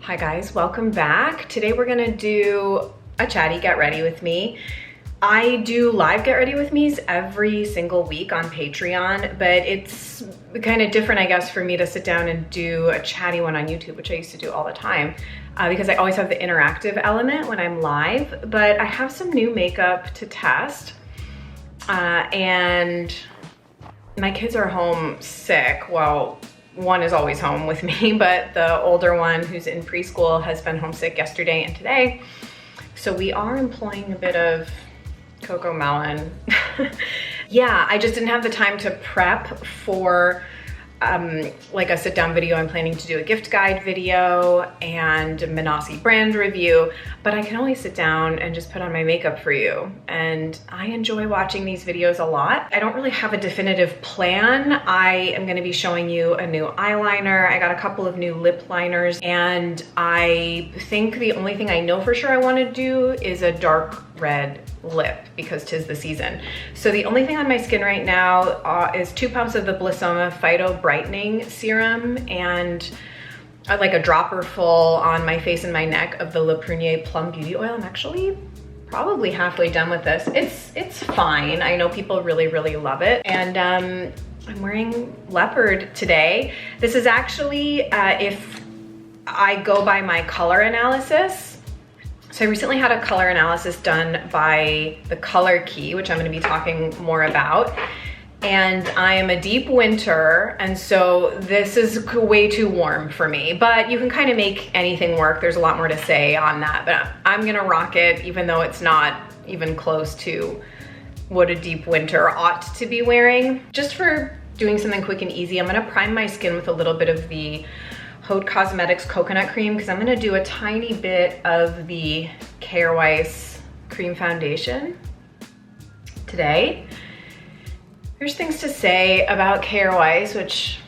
Hi guys, welcome back. Today we're gonna do a chatty get ready with me. I do live get ready with me's every single week on Patreon, but it's kind of different, I guess, for me to sit down and do a chatty one on YouTube, which I used to do all the time, because I always have the interactive element when I'm live. But I have some new makeup to test, and my kids are home sick. Well, one is always home with me, but the older one who's in preschool has been homesick yesterday and today. So we are employing a bit of Coco Melon. Yeah, I just didn't have the time to prep for like a sit down video. I'm planning to do a gift guide video and a Manasi brand review, but I can always sit down and just put on my makeup for you. And I enjoy watching these videos a lot. I don't really have a definitive plan. I am gonna be showing you a new eyeliner. I got a couple of new lip liners, and I think the only thing I know for sure I wanna do is a dark red lip because 'tis the season. So the only thing on my skin right now is 2 pumps of the Blissoma Phyto Brightening Serum and like a dropper full on my face and my neck of the Le Prunier Plum Beauty Oil. I'm actually probably halfway done with this. It's fine. I know people really love it. And I'm wearing leopard today. This is actually, if I go by my color analysis, so I recently had a color analysis done by the Color Key, which I'm gonna be talking more about. And I am a deep winter, and so this is way too warm for me, but you can kind of make anything work. There's a lot more to say on that, but I'm gonna rock it even though it's not even close to what a deep winter ought to be wearing. Just for doing something quick and easy, I'm gonna prime my skin with a little bit of the Haute Cosmetics Coconut Cream, because I'm gonna do a tiny bit of the Kjaer Weis Cream Foundation today. There's things to say about Kjaer Weis, which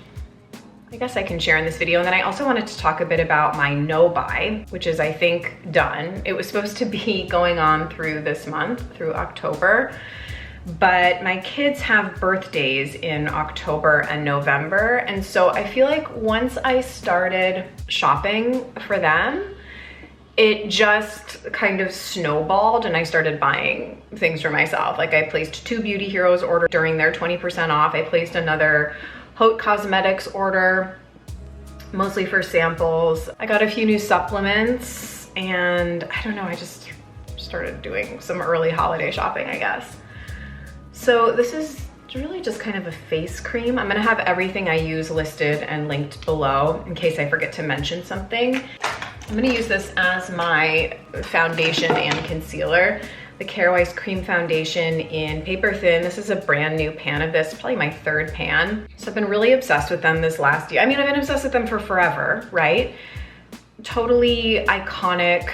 I guess I can share in this video. And then I also wanted to talk a bit about my no-buy, which is, I think, done. It was supposed to be going on through this month, through October. But my kids have birthdays in October and November. And so I feel like once I started shopping for them, it just kind of snowballed and I started buying things for myself. Like I placed 2 Beauty Heroes order during their 20% off. I placed another Haute Cosmetics order, mostly for samples. I got a few new supplements, and I don't know, I just started doing some early holiday shopping, I guess. So this is really just kind of a face cream. I'm gonna have everything I use listed and linked below in case I forget to mention something. I'm gonna use this as my foundation and concealer. The Kjaer Weis Cream Foundation in Paper Thin. This is a brand new pan of this, probably my 3rd pan. So I've been really obsessed with them this last year. I mean, I've been obsessed with them for forever, right? Totally iconic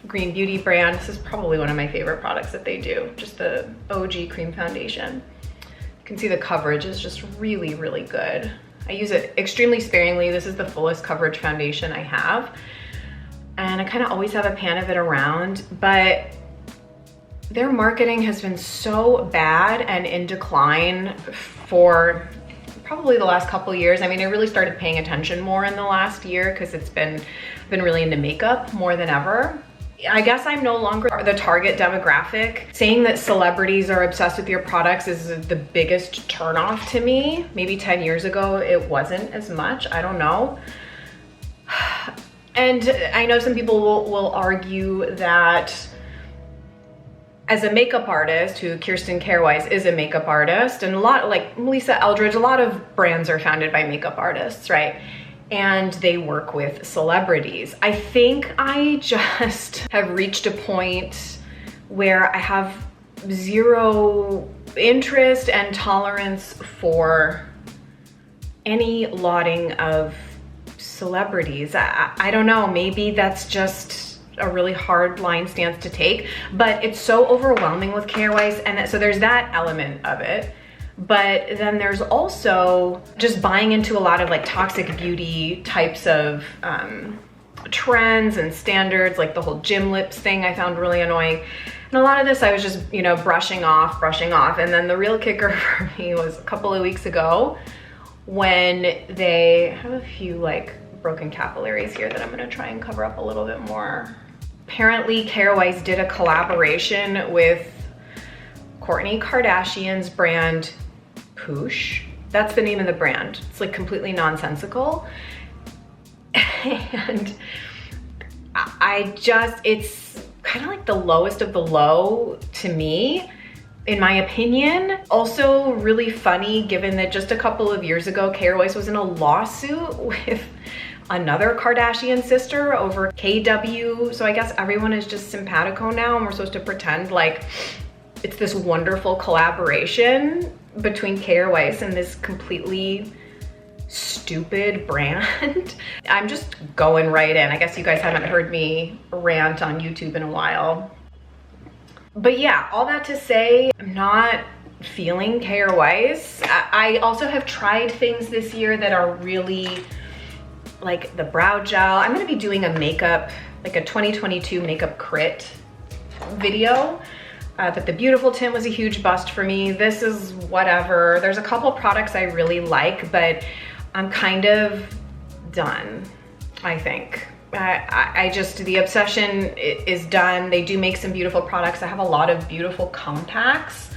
green beauty brand. This is probably one of my favorite products that they do, just the OG cream foundation. You can see the coverage is just really good. I use it extremely sparingly. This is the fullest coverage foundation I have. And I kind of always have a pan of it around, but their marketing has been so bad and in decline for probably the last couple years. I mean, I really started paying attention more in the last year because it's been really into makeup more than ever. I guess I'm no longer the target demographic. Saying that celebrities are obsessed with your products is the biggest turnoff to me. Maybe 10 years ago, it wasn't as much, I don't know. And I know some people will argue that as a makeup artist, who Kirsten Kjaer Weis is a makeup artist, and a lot, like Lisa Eldridge, a lot of brands are founded by makeup artists, right? And they work with celebrities. I think I just have reached a point where I have zero interest and tolerance for any lauding of celebrities. I don't know, maybe that's just a really hard line stance to take, but it's so overwhelming with Kjaer Weis, and so there's that element of it. But then there's also just buying into a lot of like toxic beauty types of trends and standards, like the whole gym lips thing I found really annoying. And a lot of this I was just, you know, brushing off. And then the real kicker for me was a couple of weeks ago when they have a few like broken capillaries here that I'm gonna try and cover up a little bit more. Apparently, Kjaer Weis did a collaboration with Kourtney Kardashian's brand Poosh. That's the name of the brand. It's like completely nonsensical. And it's kind of like the lowest of the low to me, in my opinion. Also really funny given that just a couple of years ago, Kjaer Weis was in a lawsuit with another Kardashian sister over KW. So I guess everyone is just simpatico now, and we're supposed to pretend like it's this wonderful collaboration between Kjaer Weis and this completely stupid brand. I'm just going right in. I guess you guys haven't heard me rant on YouTube in a while. But yeah, all that to say, I'm not feeling Kjaer Weis. I also have tried things this year that are really like the brow gel. I'm gonna be doing a makeup, like a 2022 makeup crit video. But the Beautiful tint was a huge bust for me. This is whatever. There's a couple products I really like, but I'm kind of done, I think. The obsession is done. They do make some beautiful products. I have a lot of beautiful contacts,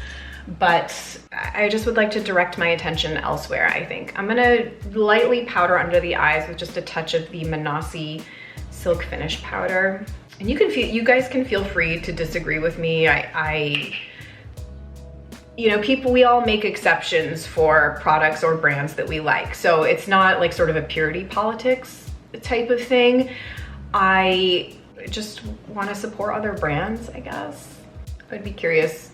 but I just would like to direct my attention elsewhere, I think. I'm gonna lightly powder under the eyes with just a touch of the Manasi Silk Finish powder. And you guys can feel free to disagree with me. You know, we all make exceptions for products or brands that we like. So it's not like sort of a purity politics type of thing. I just want to support other brands, I guess. I'd be curious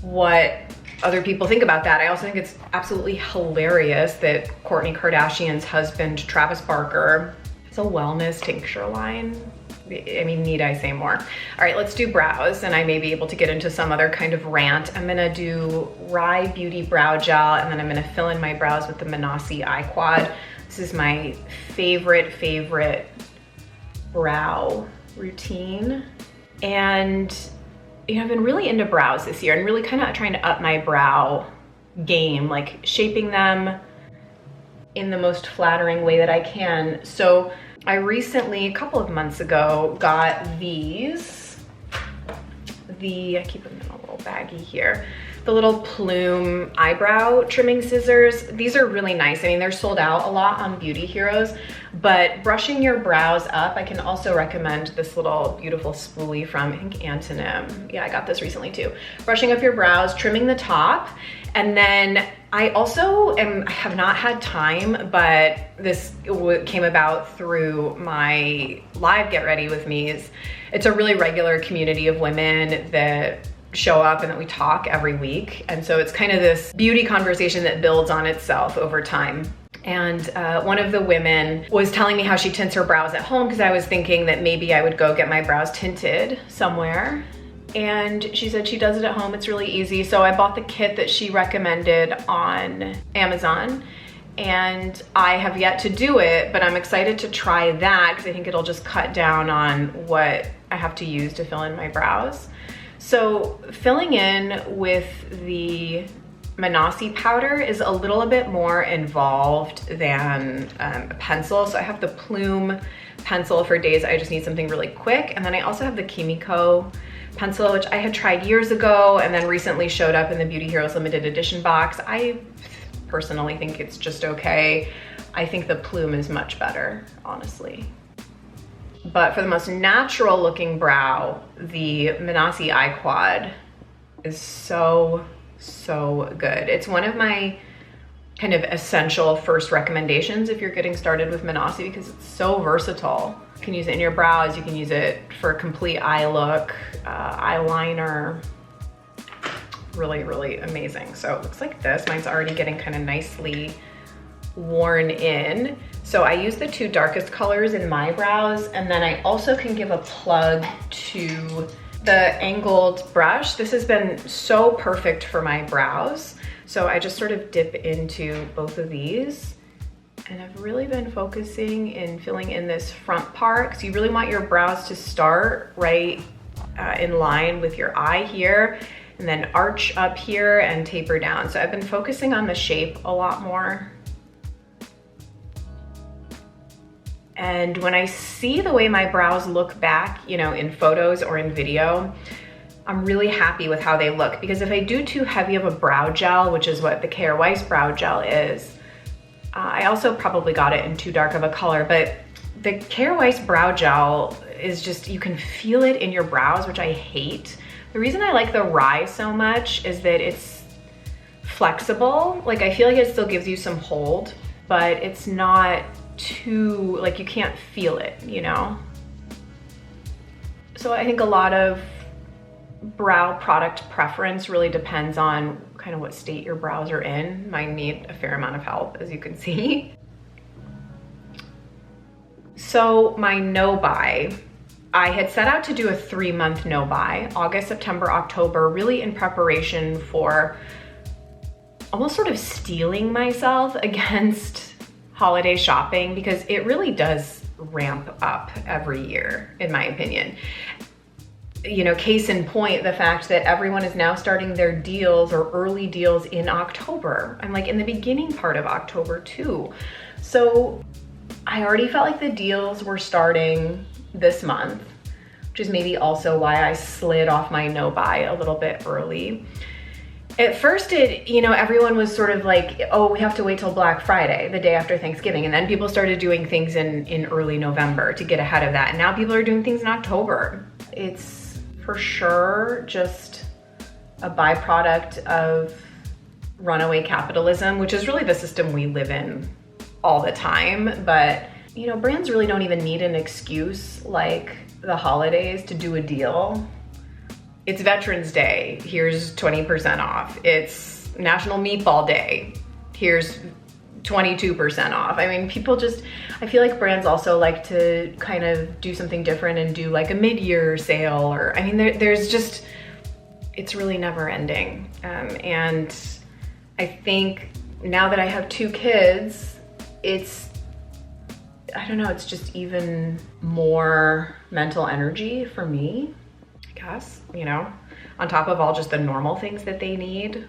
what other people think about that. I also think it's absolutely hilarious that Kourtney Kardashian's husband, Travis Barker, has a wellness tincture line. I mean, need I say more? All right, let's do brows, and I may be able to get into some other kind of rant. I'm gonna do Rye Beauty Brow Gel, and then I'm gonna fill in my brows with the Manasi Eye Quad. This is my favorite brow routine. And you know, I've been really into brows this year and really kind of trying to up my brow game, like shaping them in the most flattering way that I can. So I recently, a couple of months ago, got these. I keep them in a little baggie here. The little Plume eyebrow trimming scissors. These are really nice. I mean, they're sold out a lot on Beauty Heroes, but brushing your brows up, I can also recommend this little beautiful spoolie from, I think, Antonym. Yeah, I got this recently too. Brushing up your brows, trimming the top, and then I also have not had time, but this came about through my live Get Ready With Me's. It's a really regular community of women that show up and that we talk every week. And so it's kind of this beauty conversation that builds on itself over time. And one of the women was telling me how she tints her brows at home, because I was thinking that maybe I would go get my brows tinted somewhere. And she said she does it at home, it's really easy. So I bought the kit that she recommended on Amazon, and I have yet to do it, but I'm excited to try that because I think it'll just cut down on what I have to use to fill in my brows. So filling in with the Manasi powder is a little bit more involved than a pencil. So I have the Plume pencil for days I just need something really quick. And then I also have the Kimiko pencil, which I had tried years ago and then recently showed up in the Beauty Heroes limited edition box. I personally think it's just okay. I think the Plume is much better, honestly. But for the most natural looking brow, the Manasi Eye Quad is so good. It's one of my kind of essential first recommendations if you're getting started with Manasi, because it's so versatile. You can use it in your brows, you can use it for a complete eye look, eyeliner. Really amazing. So it looks like this. Mine's already getting kind of nicely worn in. So I use the two darkest colors in my brows, and then I also can give a plug to the angled brush. This has been so perfect for my brows. So I just sort of dip into both of these, and I've really been focusing in filling in this front part, because you really want your brows to start right in line with your eye here, and then arch up here and taper down. So I've been focusing on the shape a lot more. And when I see the way my brows look back, you know, in photos or in video, I'm really happy with how they look, because if I do too heavy of a brow gel, which is what the Kjaer Weis brow gel is, I also probably got it in too dark of a color, but the Kjaer Weis brow gel is just, you can feel it in your brows, which I hate. The reason I like the Rise so much is that it's flexible. Like, I feel like it still gives you some hold, but it's not too, like, you can't feel it, you know? So I think a lot of brow product preference really depends on kind of what state your brows are in. Mine need a fair amount of help, as you can see. So my no-buy, I had set out to do a 3-month no-buy, August, September, October, really in preparation for almost sort of steeling myself against holiday shopping, because it really does ramp up every year, in my opinion. You know, case in point, the fact that everyone is now starting their deals or early deals in October. I'm like in the beginning part of October too. So I already felt like the deals were starting this month, which is maybe also why I slid off my no-buy a little bit early. At first, everyone was sort of like, oh, we have to wait till Black Friday, the day after Thanksgiving. And then people started doing things in early November to get ahead of that. And now people are doing things in October. It's for sure just a byproduct of runaway capitalism, which is really the system we live in all the time. But, you know, brands really don't even need an excuse like the holidays to do a deal. It's Veterans Day, here's 20% off. It's National Meatball Day, here's 22% off. I mean, people just, I feel like brands also like to kind of do something different and do like a mid-year sale, or, I mean, there's just, it's really never ending. And I think now that I have 2 kids, it's, I don't know, it's just even more mental energy for me, I guess, you know, on top of all just the normal things that they need,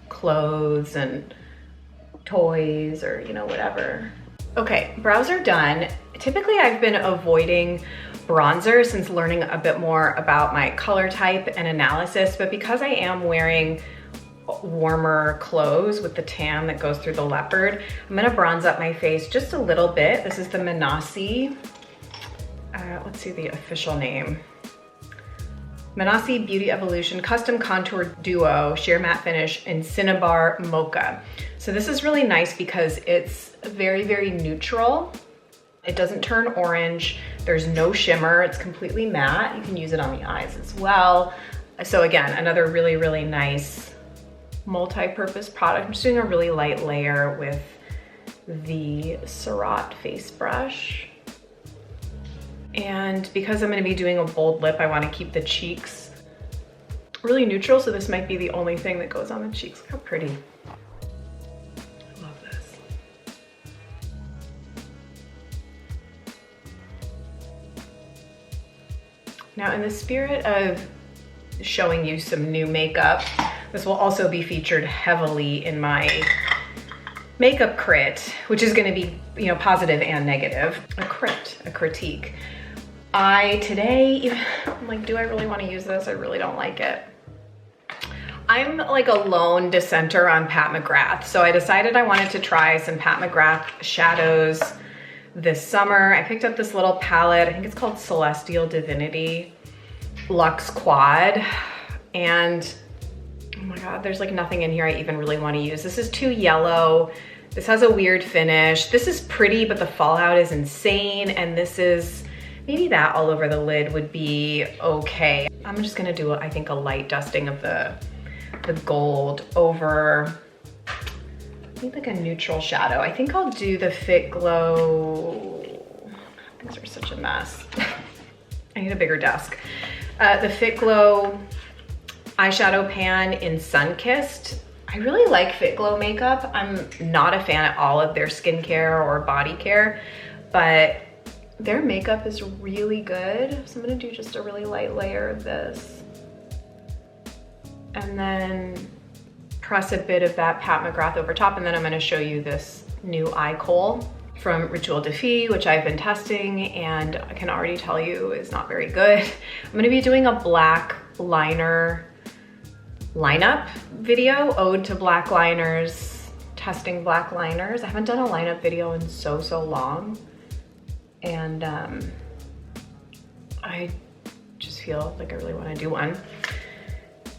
clothes and toys or, you know, whatever. Okay, brows are done. Typically I've been avoiding bronzer since learning a bit more about my color type and analysis, but because I am wearing warmer clothes with the tan that goes through the leopard, I'm gonna bronze up my face just a little bit. This is the Menassi, let's see the official name. Menassi Beauty Evolution Custom Contour Duo Sheer Matte Finish in Cinnabar Mocha. So this is really nice because it's very, very neutral. It doesn't turn orange. There's no shimmer. It's completely matte. You can use it on the eyes as well. So again, another really, really nice multi-purpose product. I'm just doing a really light layer with the Surratt face brush. And because I'm gonna be doing a bold lip, I wanna keep the cheeks really neutral, so this might be the only thing that goes on the cheeks. Look how pretty. I love this. Now, in the spirit of showing you some new makeup, this will also be featured heavily in my makeup crit, which is gonna be, you know, positive and negative. A critique. Today, I'm like, do I really want to use this? I really don't like it. I'm like a lone dissenter on Pat McGrath, so I decided I wanted to try some Pat McGrath shadows this summer. I picked up this little palette, I think it's called Celestial Divinity Luxe Quad, and oh my God, there's like nothing in here I even really want to use. This is too yellow. This has a weird finish. This is pretty, but the fallout is insane, and this is, maybe that all over the lid would be okay. I'm just gonna do, I think, a light dusting of the gold over, I think like a neutral shadow. I think I'll do the Fit Glow, things are such a mess. I need a bigger desk. The Fit Glow eyeshadow pan in Sunkissed. I really like Fit Glow makeup. I'm not a fan at all of their skincare or body care, but their makeup is really good. So I'm gonna do just a really light layer of this. And then press a bit of that Pat McGrath over top, and then I'm gonna show you this new eye kohl. from Ritual de Fille, which I've been testing and I can already tell you is not very good. I'm gonna be doing a black liner lineup video, ode to black liners, testing black liners. I haven't done a lineup video in so long. And I just feel like I really wanna do one.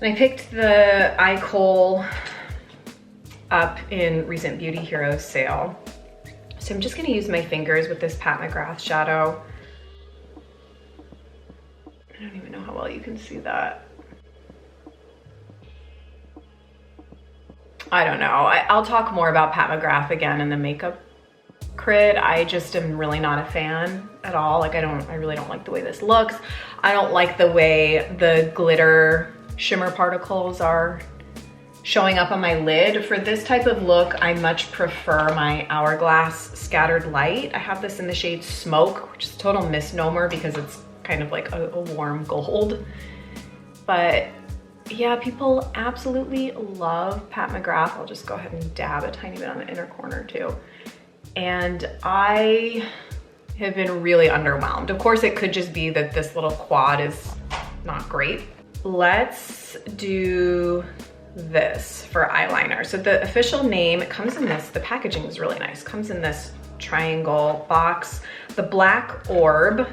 And I picked the eye kohl up in recent Beauty Heroes sale. So I'm just gonna use my fingers with this Pat McGrath shadow. I don't even know how well you can see that. I don't know. I'll talk more about Pat McGrath again in the makeup crit. I just am really not a fan at all. Like I really don't like the way this looks. I don't like the way the glitter shimmer particles are showing up on my lid. For this type of look, I much prefer my Hourglass Scattered Light. I have this in the shade Smoke, which is a total misnomer because it's kind of like a warm gold. But yeah, people absolutely love Pat McGrath. I'll just go ahead and dab a tiny bit on the inner corner too. And I have been really underwhelmed. Of course, it could just be that this little quad is not great. Let's do this for eyeliner. So the official name, it comes in this, the packaging is really nice. It comes in this triangle box. The Black Orb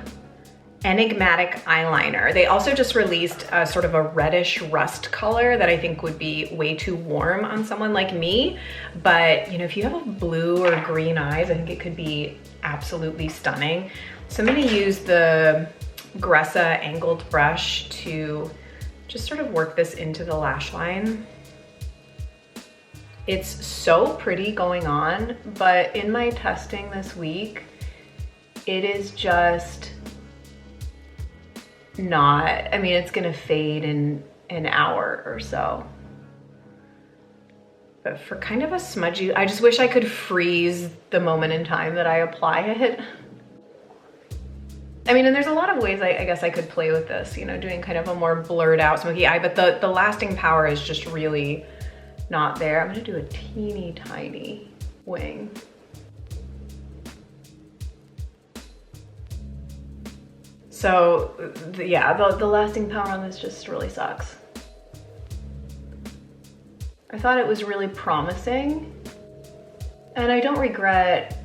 Enigmatic Eyeliner. They also just released a sort of a reddish rust color that I think would be way too warm on someone like me. But you know, if you have a blue or green eyes, I think it could be absolutely stunning. So I'm gonna use the Gressa angled brush to just sort of work this into the lash line. It's so pretty going on, but in my testing this week, it is just not, I mean, it's gonna fade in an hour or so. But for kind of a smudgy, I just wish I could freeze the moment in time that I apply it. I mean, and there's a lot of ways I guess I could play with this, you know, doing kind of a more blurred out smoky eye, but the lasting power is just really not there. I'm gonna do a teeny tiny wing. So yeah, the lasting power on this just really sucks. I thought it was really promising and I don't regret,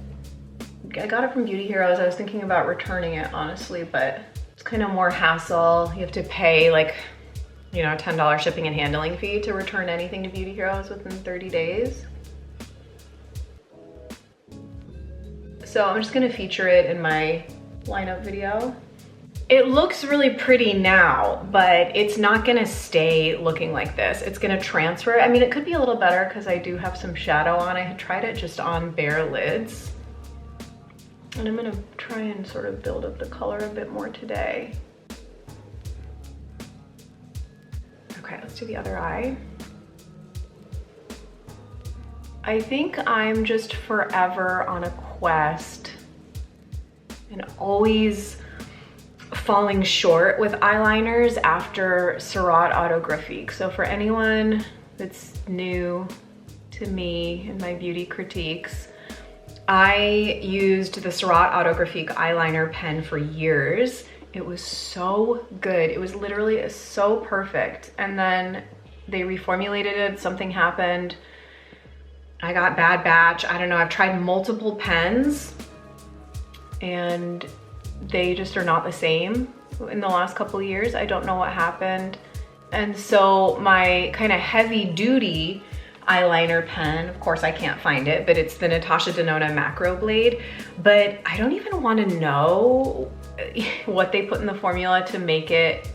I got it from Beauty Heroes. I was thinking about returning it honestly, but it's kind of more hassle. You have to pay like, you know, a $10 shipping and handling fee to return anything to Beauty Heroes within 30 days. So I'm just gonna feature it in my lineup video. It looks really pretty now, but it's not gonna stay looking like this. It's gonna transfer. I mean, it could be a little better because I do have some shadow on. I had tried it just on bare lids. And I'm gonna try and sort of build up the color a bit more today. Okay, let's do the other eye. I think I'm just forever on a quest and always falling short with eyeliners after Surratt Autographique. So for anyone that's new to me and my beauty critiques, I used the Surratt Autographique eyeliner pen for years. It was so good. It was literally so perfect. And then they reformulated it, something happened. I got bad batch. I don't know, I've tried multiple pens and they just are not the same in the last couple of years. I don't know what happened. And so my kind of heavy duty eyeliner pen, of course I can't find it, but it's the Natasha Denona Macro Blade. But I don't even want to know what they put in the formula to make it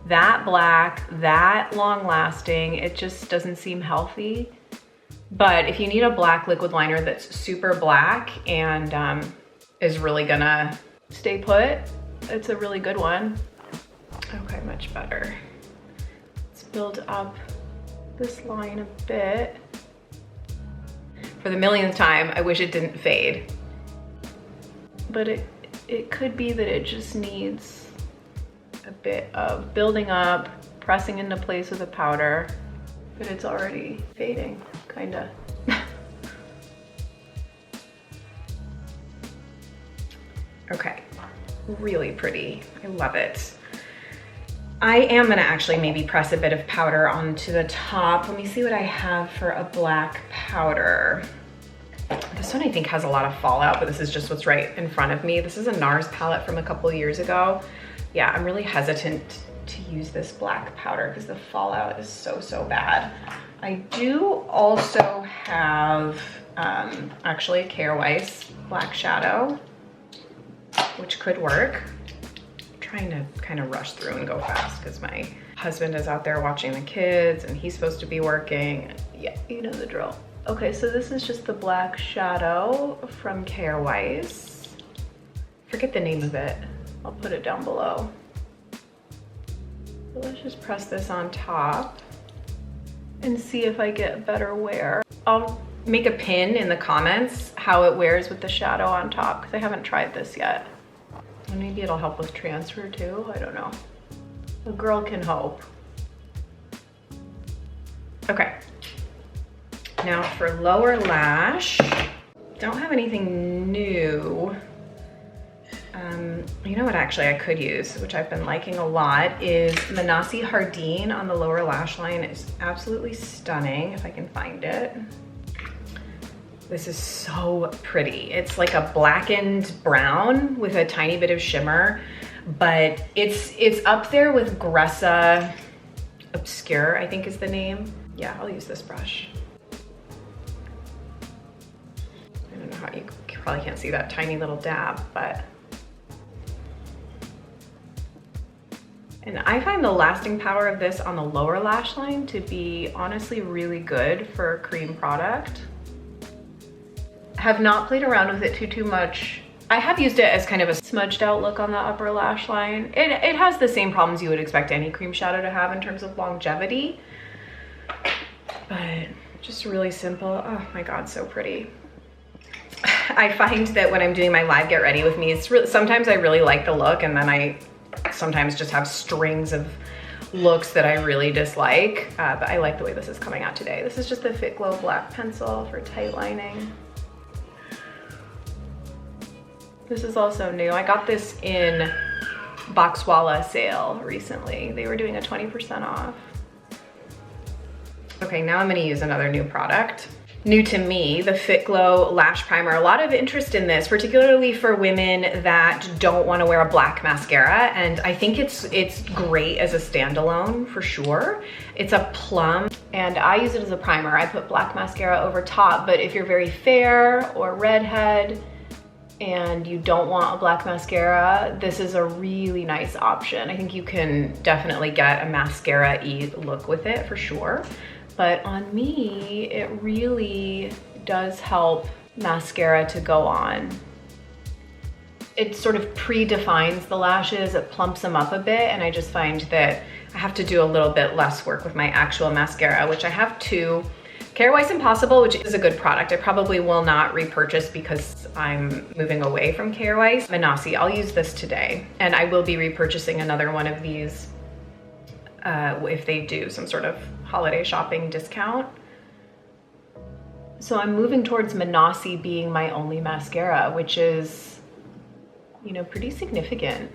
that black, that long lasting. It just doesn't seem healthy. But if you need a black liquid liner that's super black and is really gonna stay put, it's a really good one. Okay, much better. Let's build up this line a bit. For the millionth time, I wish it didn't fade. But it could be that it just needs a bit of building up, pressing into place with a powder, but it's already fading, kinda. really pretty. I love it. I am gonna actually maybe press a bit of powder onto the top. Let me see what I have for a black powder. This one I think has a lot of fallout, but this is just what's right in front of me. This is a NARS palette from a couple years ago. Yeah, I'm really hesitant to use this black powder because the fallout is so bad. I do also have actually a Kjaer Weis black shadow, which could work. I'm trying to kind of rush through and go fast because my husband is out there watching the kids and he's supposed to be working. Yeah, you know the drill. Okay, so this is just the black shadow from Kjaer Weis. Forget the name of it. I'll put it down below. So let's just press this on top and see if I get better wear. I'll make a pin in the comments how it wears with the shadow on top because I haven't tried this yet. And maybe it'll help with transfer too, I don't know. A girl can hope. Okay. Now for lower lash, don't have anything new. You know what actually I could use, which I've been liking a lot, is Manasi Hardin on the lower lash line. It's absolutely stunning if I can find it. This is so pretty. It's like a blackened brown with a tiny bit of shimmer, but it's up there with Gressa Obscure, I think is the name. Yeah, I'll use this brush. I don't know how you probably can't see that tiny little dab, but. And I find the lasting power of this on the lower lash line to be honestly really good for a cream product. Have not played around with it too much. I have used it as kind of a smudged out look on the upper lash line. It has the same problems you would expect any cream shadow to have in terms of longevity, but just really simple. Oh my God, so pretty. I find that when I'm doing my live get ready with me, it's really, sometimes I really like the look and then I sometimes just have strings of looks that I really dislike, but I like the way this is coming out today. This is just the Fit Glow black pencil for tight lining. This is also new. I got this in Boxwalla sale recently. They were doing a 20% off. Okay, now I'm gonna use another new product. New to me, the Fit Glow Lash Primer. A lot of interest in this, particularly for women that don't want to wear a black mascara, and I think it's great as a standalone for sure. It's a plum, and I use it as a primer. I put black mascara over top, but if you're very fair or redhead and you don't want a black mascara, this is a really nice option. I think you can definitely get a mascara-y look with it for sure. But on me, it really does help mascara to go on. It sort of predefines the lashes, it plumps them up a bit, and I just find that I have to do a little bit less work with my actual mascara, which I have two. Kjaer Weis Impossible, which is a good product. I probably will not repurchase because I'm moving away from Kjaer Weis. Manasi, I'll use this today, and I will be repurchasing another one of these if they do some sort of holiday shopping discount. So I'm moving towards Manasi being my only mascara, which is, you know, pretty significant.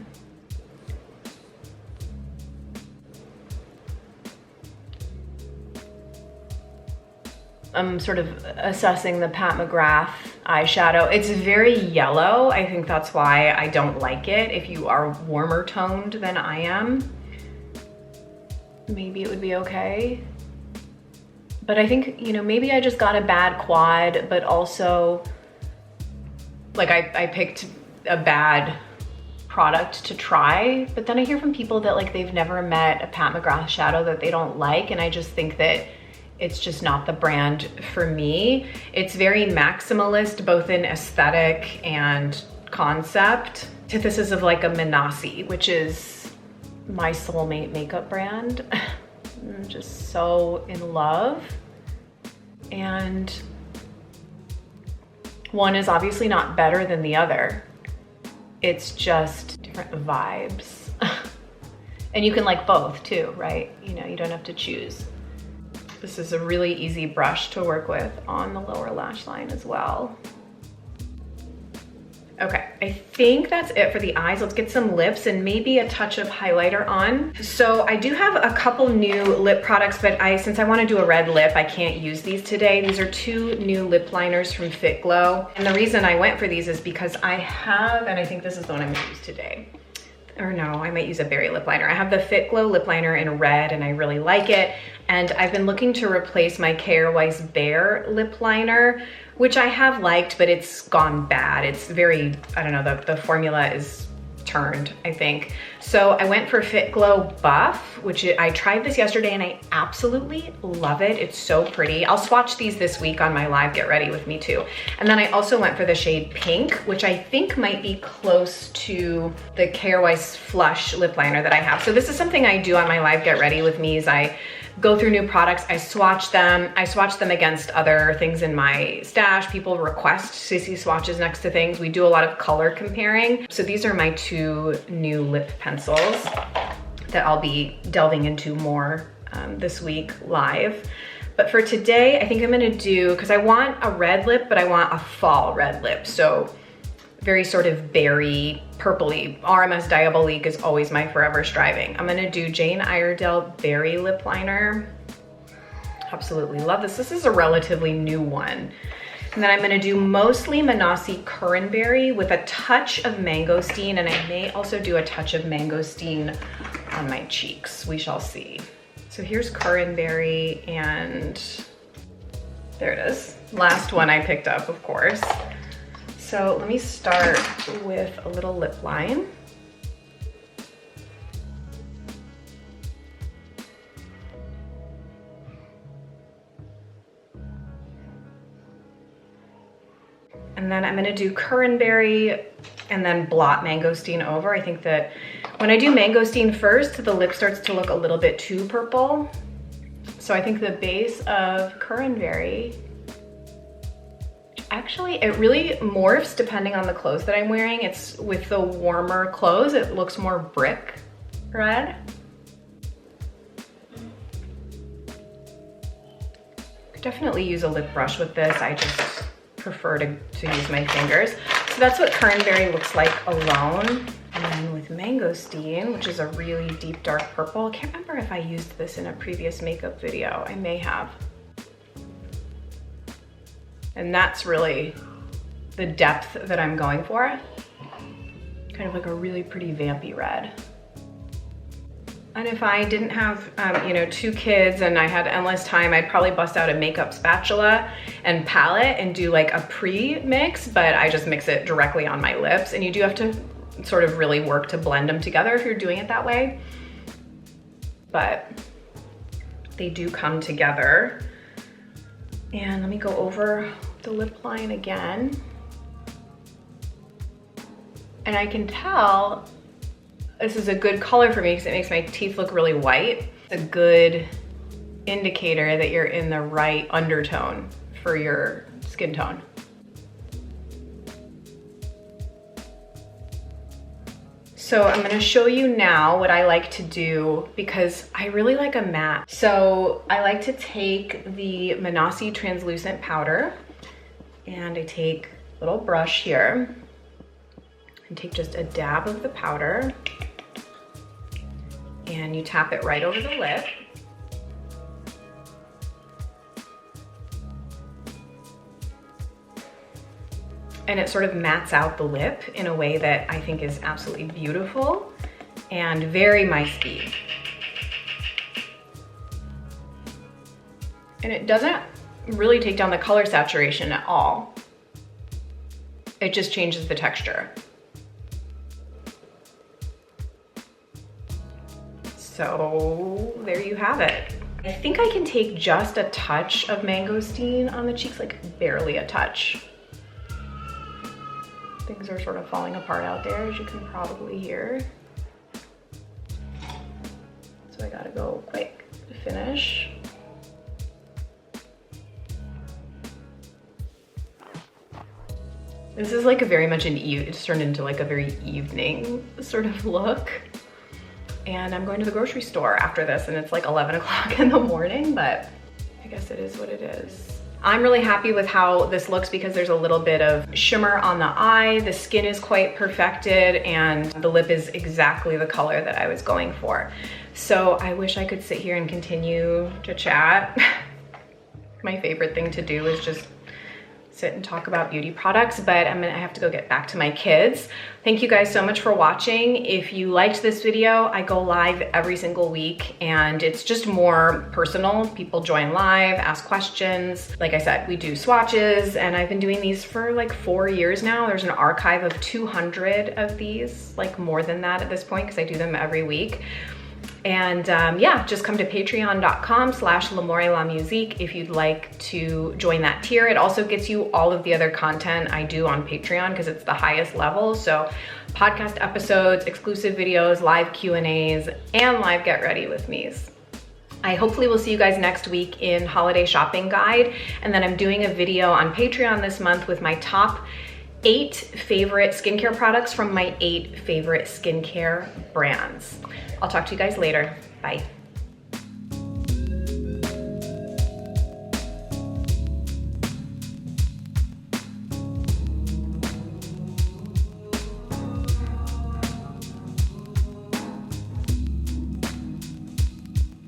I'm sort of assessing the Pat McGrath eyeshadow. It's very yellow. I think that's why I don't like it. If you are warmer toned than I am, maybe it would be okay. But I think, you know, maybe I just got a bad quad, but also like I picked a bad product to try. But then I hear from people that like they've never met a Pat McGrath shadow that they don't like, and I just think that it's just not the brand for me. It's very maximalist, both in aesthetic and concept. Antithesis of like a Manasi, which is my soulmate makeup brand. I'm just so in love. And one is obviously not better than the other. It's just different vibes. And you can like both too, right? You know, you don't have to choose. This is a really easy brush to work with on the lower lash line as well. Okay, I think that's it for the eyes. Let's get some lips and maybe a touch of highlighter on. So I do have a couple new lip products, but since I want to do a red lip, I can't use these today. These are 2 new lip liners from Fit Glow. And the reason I went for these is because I have, and I think this is the one I'm gonna use today. Or no, I might use a berry lip liner. I have the Fit Glow lip liner in red and I really like it. And I've been looking to replace my Kjaer Weis Bare lip liner, which I have liked, but it's gone bad. It's very, I don't know, the formula is turned, I think. So I went for Fit Glow Buff, which I tried this yesterday and I absolutely love it. It's so pretty. I'll swatch these this week on my live Get Ready With Me too. And then I also went for the shade Pink, which I think might be close to the Kjaer Weis Flush lip liner that I have. So this is something I do on my live Get Ready With Me is I go through new products, I swatch them against other things in my stash. People request to see swatches next to things. We do a lot of color comparing. So these are my 2 new lip pencils that I'll be delving into more this week live. But for today, I think I'm gonna do, because I want a red lip, but I want a fall red lip. So very sort of berry, purpley. RMS Diabolique is always my forever striving. I'm gonna do Jane Iredell Berry Lip Liner. Absolutely love this. This is a relatively new one. And then I'm gonna do mostly Manasi Curranberry with a touch of mangosteen, and I may also do a touch of mangosteen on my cheeks. We shall see. So here's Curranberry, and there it is. Last one I picked up, of course. So let me start with a little lip line. And then I'm gonna do Curranberry and then blot mangosteen over. I think that when I do mangosteen first, the lip starts to look a little bit too purple. So I think the base of Curranberry, actually, it really morphs depending on the clothes that I'm wearing. It's with the warmer clothes, it looks more brick red. Could definitely use a lip brush with this. I just prefer to use my fingers. So that's what Curranberry looks like alone. And then with mangosteen, which is a really deep dark purple. I can't remember if I used this in a previous makeup video. I may have. And that's really the depth that I'm going for. Kind of like a really pretty vampy red. And if I didn't have, you know, 2 kids and I had endless time, I'd probably bust out a makeup spatula and palette and do like a pre-mix, but I just mix it directly on my lips. And you do have to sort of really work to blend them together if you're doing it that way. But they do come together. And let me go over the lip line again. And I can tell this is a good color for me because it makes my teeth look really white. It's a good indicator that you're in the right undertone for your skin tone. So I'm gonna show you now what I like to do because I really like a matte. So I like to take the Manasi translucent powder and I take a little brush here and take just a dab of the powder and you tap it right over the lip. And it sort of mattes out the lip in a way that I think is absolutely beautiful and very my speed. And it doesn't really take down the color saturation at all. It just changes the texture. So there you have it. I think I can take just a touch of mangosteen on the cheeks, like barely a touch. Things are sort of falling apart out there, as you can probably hear. So I gotta go quick to finish. This is like a very much it's turned into like a very evening sort of look. And I'm going to the grocery store after this and it's like 11 o'clock in the morning, but I guess it is what it is. I'm really happy with how this looks because there's a little bit of shimmer on the eye, the skin is quite perfected, and the lip is exactly the color that I was going for. So I wish I could sit here and continue to chat. My favorite thing to do is just sit and talk about beauty products, but I have to go get back to my kids. Thank you guys so much for watching. If you liked this video, I go live every single week and it's just more personal. People join live, ask questions. Like I said, we do swatches and I've been doing these for like 4 years now. There's an archive of 200 of these, like more than that at this point because I do them every week. And yeah, just come to patreon.com/LamourLaMusique if you'd like to join that tier. It also gets you all of the other content I do on Patreon because it's the highest level. So podcast episodes, exclusive videos, live Q&As, and live Get Ready With Me's. I hopefully will see you guys next week in Holiday Shopping Guide. And then I'm doing a video on Patreon this month with my top 8 favorite skincare products from my 8 favorite skincare brands. I'll talk to you guys later. Bye.